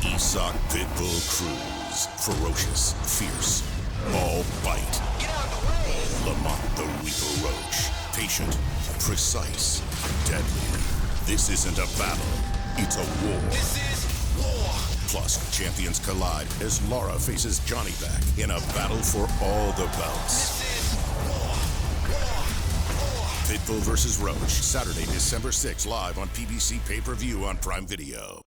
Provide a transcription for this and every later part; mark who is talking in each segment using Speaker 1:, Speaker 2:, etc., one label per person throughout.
Speaker 1: Isaac Pitbull Cruz. Ferocious, fierce, all bite.
Speaker 2: Get out of the way!
Speaker 1: Lamont the Reaper Roach. Patient, precise, deadly. This isn't a battle, it's a war.
Speaker 2: This is war!
Speaker 1: Plus, champions collide as Lara faces Johnny back in a battle for all the belts.
Speaker 2: This is war!
Speaker 1: Pitbull vs. Roach, Saturday, December 6, live on PBC Pay-Per-View on Prime Video.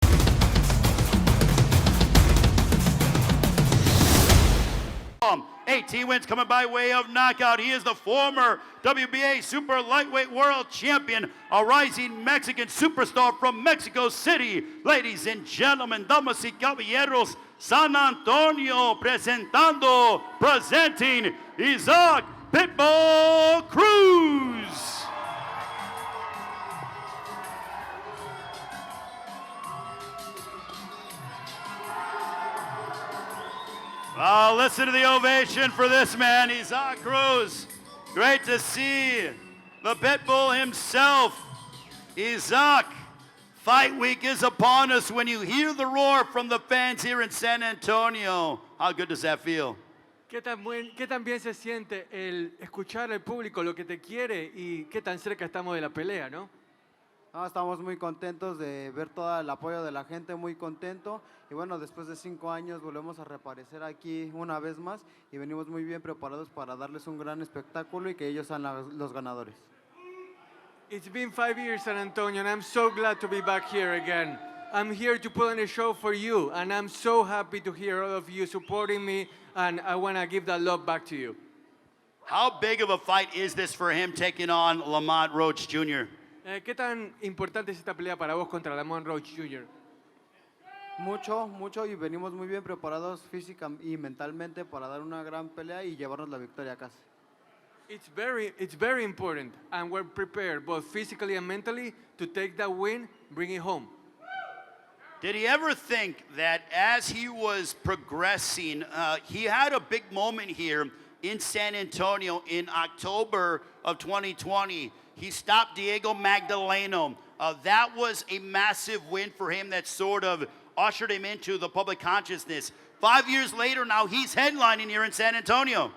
Speaker 3: 18 wins coming by way of knockout. He is the former WBA Super Lightweight World Champion, a rising Mexican superstar from Mexico City. Ladies and gentlemen, damas y caballeros, San Antonio presenting Isaac Pitbull Cruz. Listen to the ovation for this man, Isaac Cruz. Great to see the Pitbull himself. Isaac, fight week is upon us. When you hear the roar from the fans here in San Antonio, how good does that feel?
Speaker 4: ¿Qué tan bien se siente el escuchar al público lo que te quiere y qué tan cerca estamos de la pelea, ¿no?
Speaker 5: Estamos muy contentos de ver todo el apoyo de la gente, muy contento. Y bueno, después de 5 años volvemos a reaparecer aquí una vez más y venimos muy bien preparados para darles un gran espectáculo y que ellos sean los ganadores.
Speaker 4: It's been 5 years, San Antonio, and I'm so glad to be back here again. I'm here to put on a show for you, and I'm so happy to hear all of you supporting me, and I want to give that love back to you.
Speaker 3: How big of a fight is this for him taking on Lamont Roach Jr.?
Speaker 4: ¿Qué tan importante es esta pelea para vos contra Lamont Roach Jr.?
Speaker 5: Mucho, y venimos muy bien preparados física y mentalmente para dar una gran pelea y llevarnos la victoria a casa.
Speaker 4: It's very important, and we're prepared both physically and mentally to take that win, bring it home.
Speaker 3: Did he ever think that as he was progressing, he had a big moment here in San Antonio in October of 2020. He stopped Diego Magdaleno. That was a massive win for him that sort of ushered him into the public consciousness. 5 years later, now he's headlining here in San Antonio.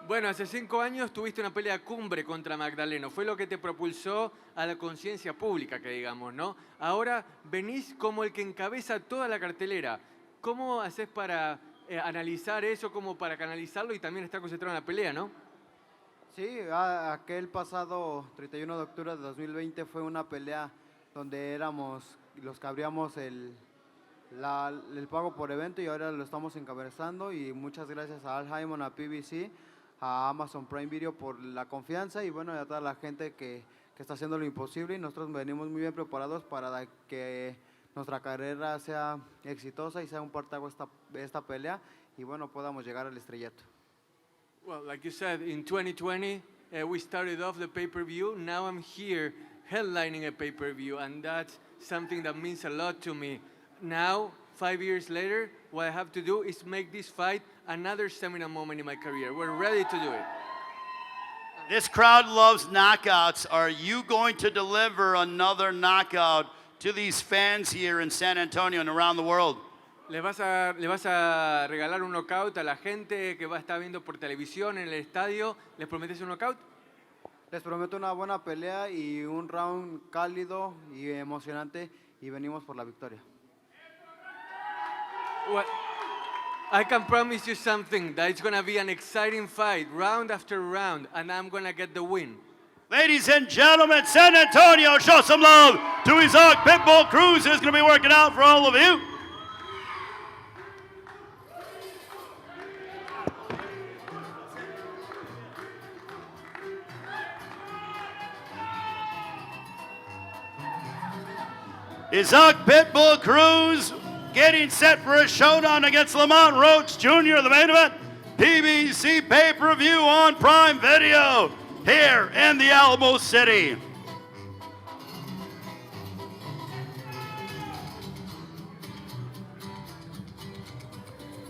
Speaker 4: Bueno, hace 5 años tuviste una pelea cumbre contra Magdaleno. Fue lo que te propulsó a la conciencia pública, que digamos, ¿no? Ahora venís como el que encabeza toda la cartelera. ¿Cómo haces para analizar eso, como para canalizarlo y también estar concentrado en la pelea, no?
Speaker 5: Sí, aquel pasado 31 de octubre de 2020 fue una pelea donde éramos los que abríamos el pago por evento y ahora lo estamos encabezando y muchas gracias a Al Haymon, a PBC, a Amazon Prime Video por la confianza y bueno, a toda la gente que está haciendo lo imposible y nosotros venimos muy bien preparados para que nuestra carrera sea exitosa y sea un partaguas esta pelea y bueno, podamos llegar al estrellato.
Speaker 4: Well, like you said, in 2020, we started off the pay-per-view. Now I'm here headlining a pay-per-view, and that's something that means a lot to me. Now, 5 years later, what I have to do is make this fight another seminal moment in my career. We're ready to do it.
Speaker 3: This crowd loves knockouts. Are you going to deliver another knockout to these fans here in San Antonio and around the world?
Speaker 4: ¿Le vas a regalar un knockout a la gente que va a estar viendo por televisión en el estadio? ¿Les prometes un knockout?
Speaker 5: Les prometo una buena pelea y un round cálido y emocionante y venimos por la victoria.
Speaker 4: Well, I can promise you something, that it's going to be an exciting fight, round after round, and I'm going to get the win.
Speaker 3: Ladies and gentlemen, San Antonio, show some love to Isaac Pitbull Cruz, who's going to be working out for all of you. Isaac Pitbull Cruz getting set for a showdown against Lamont Roach Jr. The main event, PBC pay-per-view on Prime Video here in the Alamo City.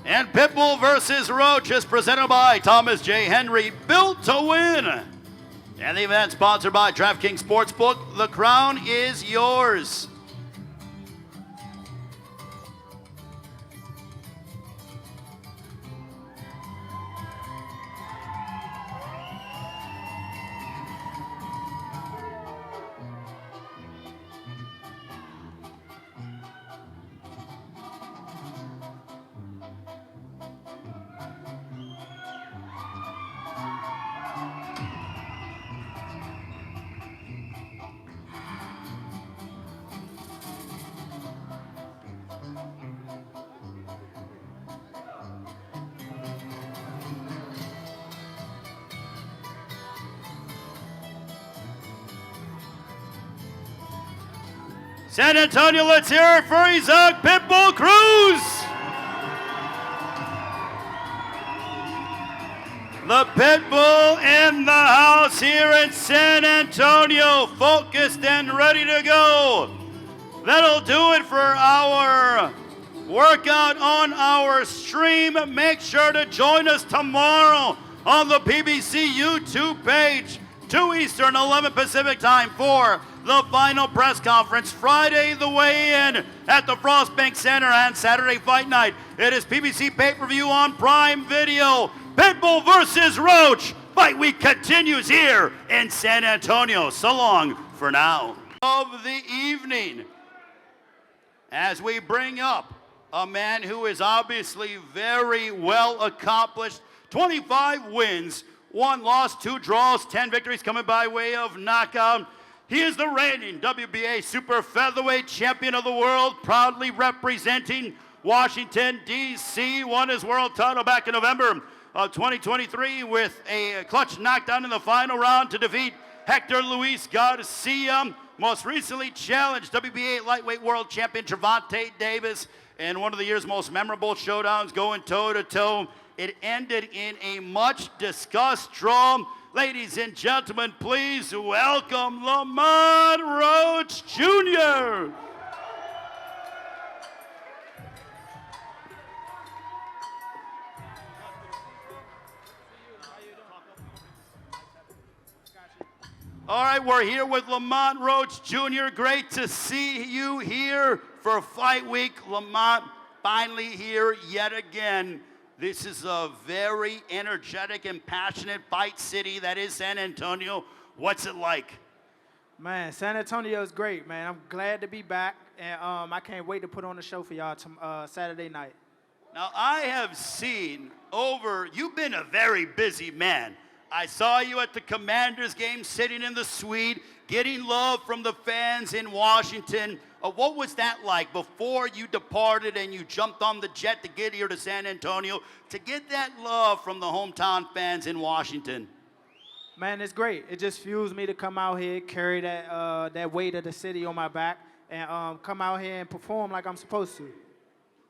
Speaker 3: And Pitbull versus Roach is presented by Thomas J. Henry, built to win. And the event sponsored by DraftKings Sportsbook. The crown is yours. San Antonio, let's hear it for Isaac Pitbull Cruz. The Pitbull in the house here in San Antonio, focused and ready to go. That'll do it for our workout on our stream. Make sure to join us tomorrow on the PBC YouTube page, 2 Eastern, 11 Pacific time for the final press conference. Friday, the weigh-in at the Frostbank Center, and Saturday Fight Night. It is PBC pay-per-view on Prime Video. Pitbull versus Roach. Fight week continues here in San Antonio. So long for now. Of the evening, as we bring up a man who is obviously very well accomplished. 25 wins, 1 loss, 2 draws, 10 victories coming by way of knockout. He is the reigning WBA Super Featherweight Champion of the World, proudly representing Washington, D.C. Won his world title back in November of 2023 with a clutch knockdown in the final round to defeat Hector Luis Garcia. Most recently challenged WBA Lightweight World Champion Gervonta Davis in one of the year's most memorable showdowns, going toe-to-toe. It ended in a much-discussed draw. Ladies and gentlemen, please welcome Lamont Roach Jr. All right, we're here with Lamont Roach Jr. Great to see you here for Fight Week. Lamont, finally here yet again. This is a very energetic and passionate fight city that is San Antonio. What's it like?
Speaker 6: Man, San Antonio is great, man. I'm glad to be back, and I can't wait to put on the show for y'all Saturday night.
Speaker 3: Now, I have seen you've been a very busy man. I saw you at the Commanders game, sitting in the suite, getting love from the fans in Washington. What was that like before you departed and you jumped on the jet to get here to San Antonio to get that love from the hometown fans in Washington?
Speaker 6: Man, it's great. It just fuels me to come out here, carry that weight of the city on my back, and come out here and perform like I'm supposed to.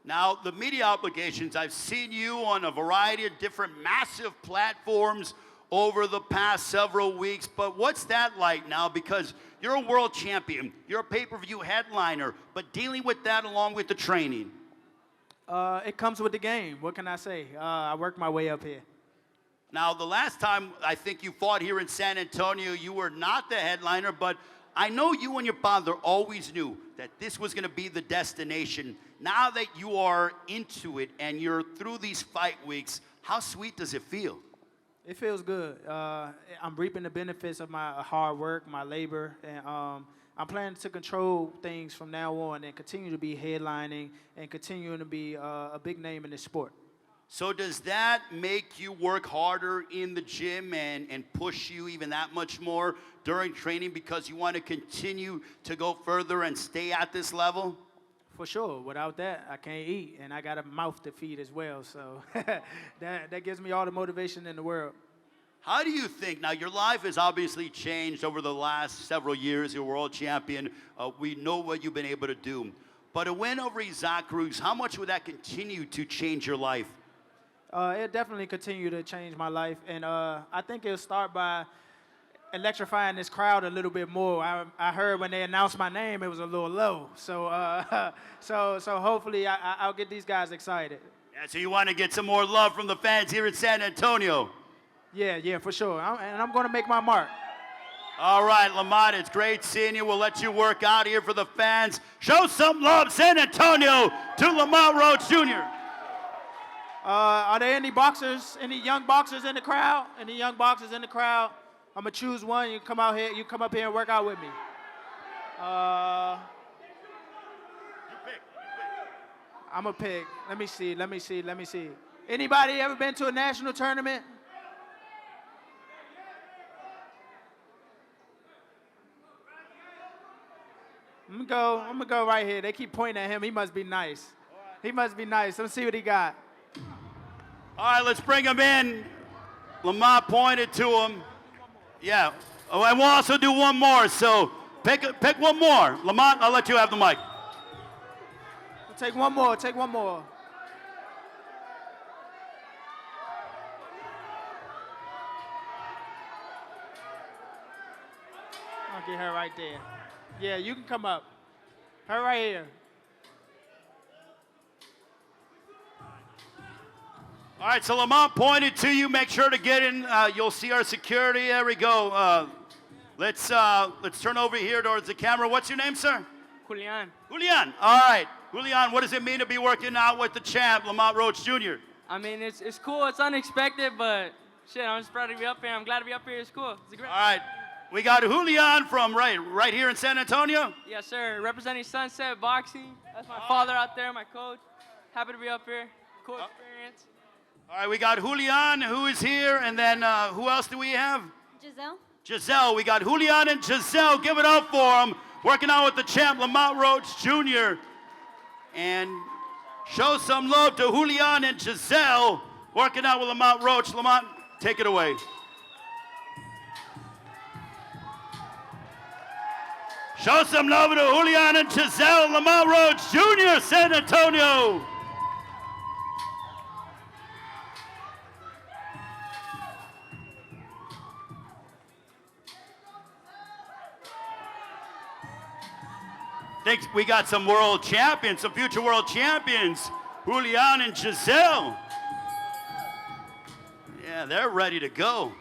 Speaker 3: Now, the media obligations, I've seen you on a variety of different massive platforms over the past several weeks, but what's that like now? Because you're a world champion, you're a pay-per-view headliner, but dealing with that along with the training.
Speaker 6: It comes with the game. What can I say? I worked my way up here.
Speaker 3: Now, the last time I think you fought here in San Antonio, you were not the headliner, but I know you and your father always knew that this was going to be the destination. Now that you are into it and you're through these fight weeks, how sweet does it feel?
Speaker 6: It feels good. I'm reaping the benefits of my hard work, my labor, and I'm planning to control things from now on and continue to be headlining and continuing to be a big name in this sport.
Speaker 3: So does that make you work harder in the gym and push you even that much more during training because you want to continue to go further and stay at this level?
Speaker 6: For sure. Without that, I can't eat, and I got a mouth to feed as well. So that gives me all the motivation in the world.
Speaker 3: How do you think, now your life has obviously changed over the last several years, you're world champion. We know what you've been able to do. But a win over Isaac Cruz, how much would that continue to change your life?
Speaker 6: It definitely continue to change my life, and I think it'll start by electrifying this crowd a little bit more. I heard when they announced my name, it was a little low. So so hopefully I'll get these guys excited.
Speaker 3: Yeah, so you want to get some more love from the fans here in San Antonio?
Speaker 6: Yeah, for sure. And I'm going to make my mark.
Speaker 3: All right, Lamont, it's great seeing you. We'll let you work out here for the fans. Show some love, San Antonio, to Lamont Roach Jr.
Speaker 6: Are there any boxers, any young boxers in the crowd? Any young boxers in the crowd? I'm gonna choose one. You come out here. You come up here and work out with me.
Speaker 3: You pick.
Speaker 6: I'm a pick. Let me see. Anybody ever been to a national tournament? I'm gonna go right here. They keep pointing at him. He must be nice. He must be nice. Let's see what he got.
Speaker 3: All right, let's bring him in. Lamont pointed to him. Yeah. Oh, and we'll also do one more. So Pick one more. Lamont, I'll let you have the mic.
Speaker 6: We'll take one more. Take one more. I'll get her right there. Yeah, you can come up. Her right here.
Speaker 3: All right, so Lamont pointed to you. Make sure to get in. You'll see our security. There we go. Let's turn over here towards the camera. What's your name, sir?
Speaker 7: Julian.
Speaker 3: Julian. All right. Julian, what does it mean to be working out with the champ, Lamont Roach Jr.?
Speaker 7: I mean, it's cool. It's unexpected, but shit, I'm just proud to be up here. I'm glad to be up here. It's cool. It's great.
Speaker 3: All right. We got Julian from right here in San Antonio.
Speaker 7: Yes, sir. Representing Sunset Boxing. That's my father out there, my coach. Happy to be up here. Cool experience.
Speaker 3: All right, we got Julian, who is here, and then who else do we have?
Speaker 8: Giselle.
Speaker 3: Giselle. We got Julian and Giselle. Give it up for them. Working out with the champ, Lamont Roach Jr. And show some love to Julian and Giselle. Working out with Lamont Roach. Lamont, take it away. Show some love to Julian and Giselle, Lamont Roach Jr., San Antonio. Think we got some world champions, some future world champions, Julian and Giselle. Yeah, they're ready to go.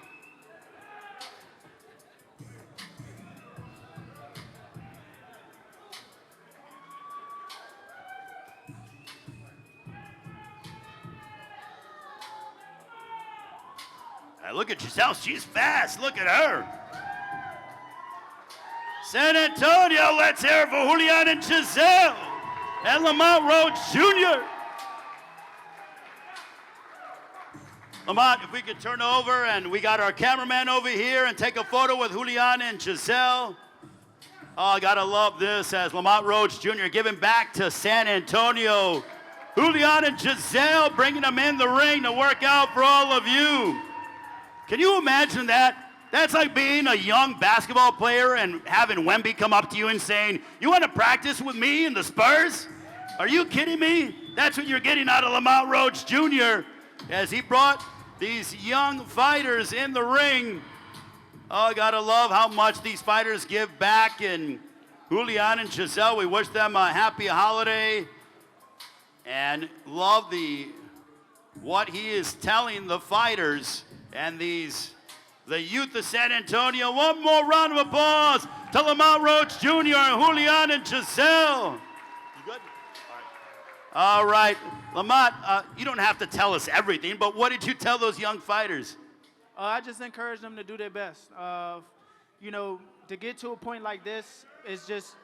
Speaker 3: Look at Giselle, she's fast. Look at her. San Antonio, let's hear it for Julian and Giselle and Lamont Roach Jr. Lamont, if we could turn over, and we got our cameraman over here, and take a photo with Julian and Giselle. Oh, I gotta love this as Lamont Roach Jr. giving back to San Antonio. Julian and Giselle bringing them in the ring to work out for all of you. Can you imagine that? That's like being a young basketball player and having Wemby come up to you and saying, "You want to practice with me and the Spurs?" Are you kidding me? That's what you're getting out of Lamont Roach Jr. as he brought these young fighters in the ring. Oh, I gotta love how much these fighters give back. And Julian and Giselle, we wish them a happy holiday and love what he is telling the fighters and the youth of San Antonio. One more round of applause to Lamont Roach Jr. and Julian and Giselle. You good? All right. Lamont, you don't have to tell us everything, but what did you tell those young fighters?
Speaker 6: I just encourage them to do their best. You know, to get to a point like this is just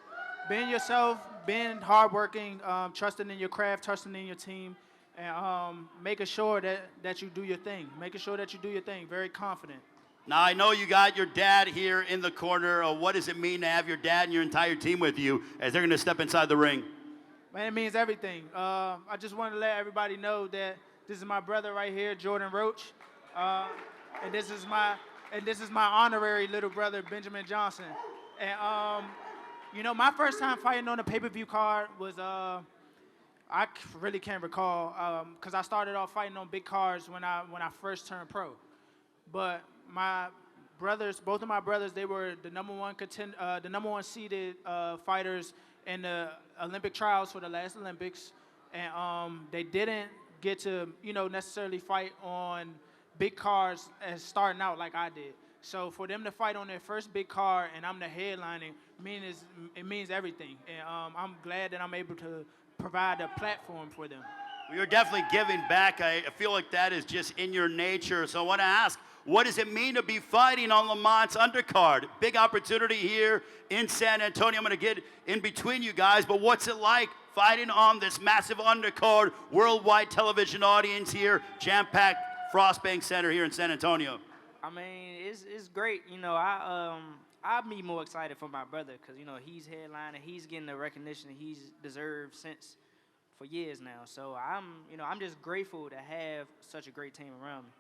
Speaker 6: being yourself, being hardworking, trusting in your craft, trusting in your team, and making sure that you do your thing. Making sure that you do your thing. Very confident.
Speaker 3: Now, I know you got your dad here in the corner. What does it mean to have your dad and your entire team with you as they're going to step inside the ring?
Speaker 6: Man, it means everything. I just wanted to let everybody know that this is my brother right here, Johan Roach, and this is my honorary little brother, Benjamin Johnson. And you know, my first time fighting on a pay-per-view card was I really can't recall because I started off fighting on big cards when I first turned pro. But my brothers, both of my brothers, they were the number one seeded fighters in the Olympic trials for the last Olympics, and they didn't get to, you know, necessarily fight on big cards as starting out like I did. So for them to fight on their first big card and I'm the headlining, it means everything. And I'm glad that I'm able to provide a platform for them.
Speaker 3: You're definitely giving back. I feel like that is just in your nature. So I want to ask, what does it mean to be fighting on Lamont's undercard? Big opportunity here in San Antonio. I'm going to get in between you guys, but what's it like fighting on this massive undercard, worldwide television audience here, jam-packed Frostbank Center here in San Antonio?
Speaker 9: I mean, it's great. You know, I'd be more excited for my brother because, you know, he's headlining, he's getting the recognition he's deserved for years now. So I'm just grateful to have such a great team around me.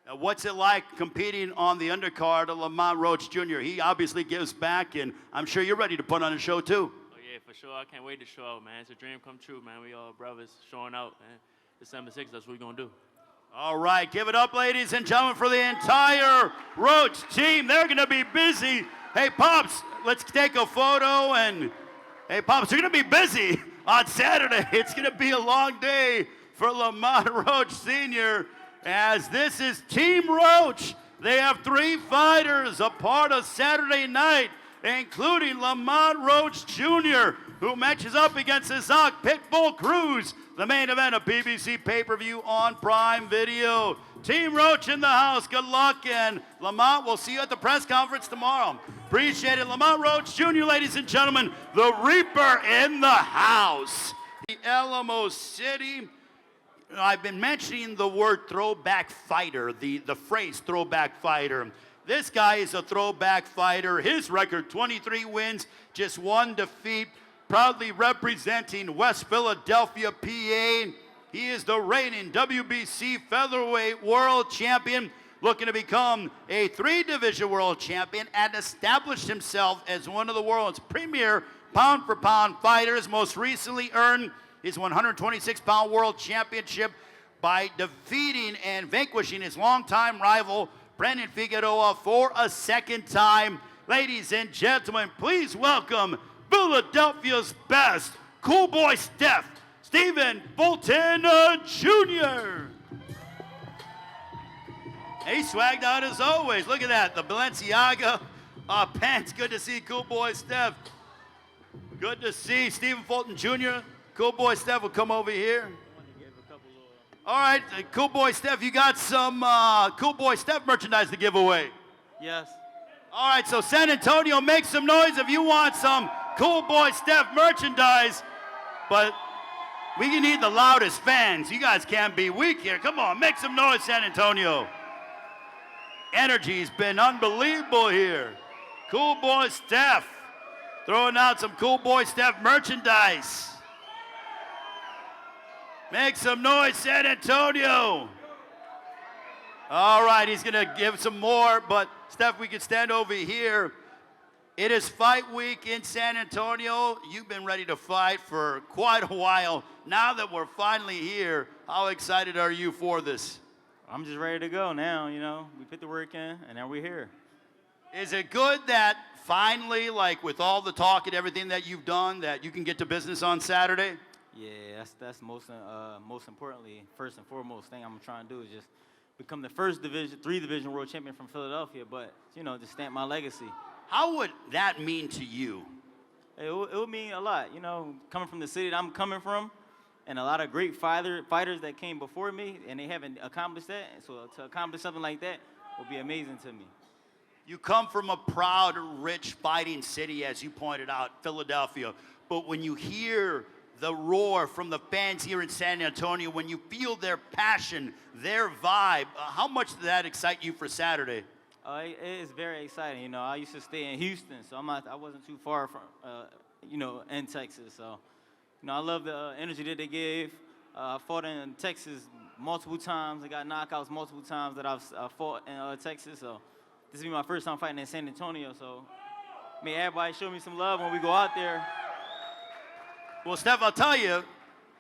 Speaker 3: What's it like competing on the undercard of Lamont Roach Jr.? He obviously gives back, and I'm sure you're ready to put on a show too.
Speaker 7: Oh yeah, for sure. I can't wait to show out, man. It's a dream come true, man. We all brothers showing out, man. December 6th, that's what we're gonna do.
Speaker 3: All right, give it up, ladies and gentlemen, for the entire Roach team. They're gonna be busy. Hey, Pops, let's take a photo. And hey, Pops, you're gonna be busy on Saturday. It's gonna be a long day for Lamont Roach Sr. as this is Team Roach. They have 3 fighters a part of Saturday night, including Lamont Roach Jr., who matches up against Isaac Pitbull Cruz, the main event of PBC pay-per-view on Prime Video. Team Roach in the house, good luck, and Lamont, we'll see you at the press conference tomorrow. Appreciate it. Lamont Roach Jr., ladies and gentlemen, the Reaper in the house. The Alamo City. I've been mentioning the word throwback fighter, the phrase throwback fighter. This guy is a throwback fighter. His record, 23 wins, just 1 defeat. Proudly representing West Philadelphia, PA. He is the reigning WBC featherweight world champion, looking to become a 3-division world champion and established himself as one of the world's premier pound-for-pound fighters. Most recently earned his 126-pound world championship by defeating and vanquishing his longtime rival, Brandon Figueroa, for a second time. Ladies and gentlemen, please welcome Philadelphia's best, Cool Boy Steph, Stephen Folton Jr. He swagged out as always. Look at that, the Balenciaga pants. Good to see Cool Boy Steph. Good to see Stephen Folton Jr. Cool Boy Steph will come over here. All right, Cool Boy Steph, you got some Cool Boy Steph merchandise to give away.
Speaker 8: Yes.
Speaker 3: All right, so San Antonio, make some noise if you want some Cool Boy Steph merchandise. But we need the loudest fans. You guys can't be weak here. Come on, make some noise, San Antonio. Energy's been unbelievable here. Cool Boy Steph throwing out some Cool Boy Steph merchandise. Make some noise, San Antonio. All right, he's going to give some more, but Steph, we can stand over here. It is fight week in San Antonio. You've been ready to fight for quite a while. Now that we're finally here, how excited are you for this?
Speaker 8: I'm just ready to go now, you know. We put the work in, and now we're here.
Speaker 3: Is it good that finally, like with all the talk and everything that you've done, that you can get to business on Saturday?
Speaker 8: Yeah, that's most importantly, first and foremost thing I'm trying to do is just become the first 3-division world champion from Philadelphia, but, you know, just stamp my legacy.
Speaker 3: How would that mean to you?
Speaker 8: It would mean a lot, you know, coming from the city that I'm coming from, and a lot of great fighters that came before me, and they haven't accomplished that. So to accomplish something like that would be amazing to me.
Speaker 3: You come from a proud, rich fighting city, as you pointed out, Philadelphia. But when you hear the roar from the fans here in San Antonio, when you feel their passion, their vibe, how much did that excite you for Saturday?
Speaker 8: It is very exciting. You know, I used to stay in Houston, so I wasn't too far from, you know, in Texas. So, you know, I love the energy that they gave. I fought in Texas multiple times. I got knockouts multiple times that I've fought in Texas. So this will be my first time fighting in San Antonio. So may everybody show me some love when we go out there.
Speaker 3: Well, Steph, I'll tell you,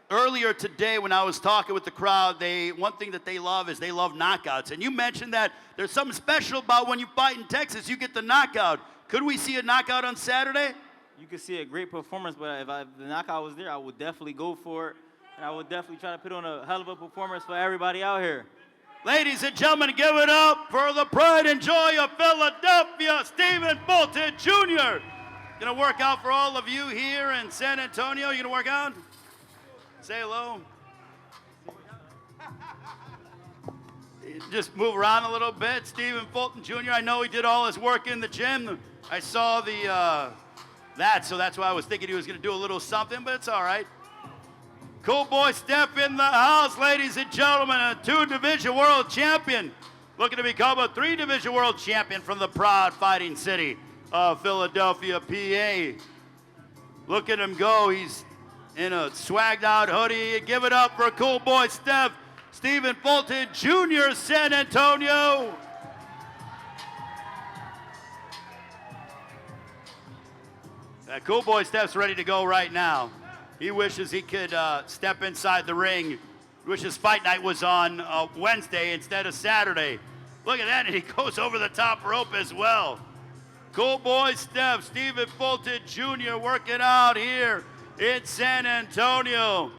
Speaker 3: earlier today when I was talking with the crowd, one thing that they love is they love knockouts. And you mentioned that there's something special about when you fight in Texas, you get the knockout. Could we see a knockout on Saturday?
Speaker 8: You could see a great performance, but if the knockout was there, I would definitely go for it. And I would definitely try to put on a hell of a performance for everybody out here.
Speaker 3: Ladies and gentlemen, give it up for the pride and joy of Philadelphia, Stephen Folton Jr. Gonna work out for all of you here in San Antonio. You gonna work out? Say hello. Just move around a little bit. Stephen Folton Jr., I know he did all his work in the gym. I saw so that's why I was thinking he was gonna do a little something, but it's all right. Cool Boy Steph in the house, ladies and gentlemen, a 2-division world champion, looking to become a 3-division world champion from the proud fighting city of Philadelphia, PA. Look at him go. He's in a swagged out hoodie. Give it up for Cool Boy Steph. Stephen Folton Jr., San Antonio. That cool boy Steph's ready to go right now. He wishes he could step inside the ring. Wishes fight night was on Wednesday instead of Saturday. Look at that, and he goes over the top rope as well. Cool boy Steph, Stephen Folton Jr. working out here in San Antonio.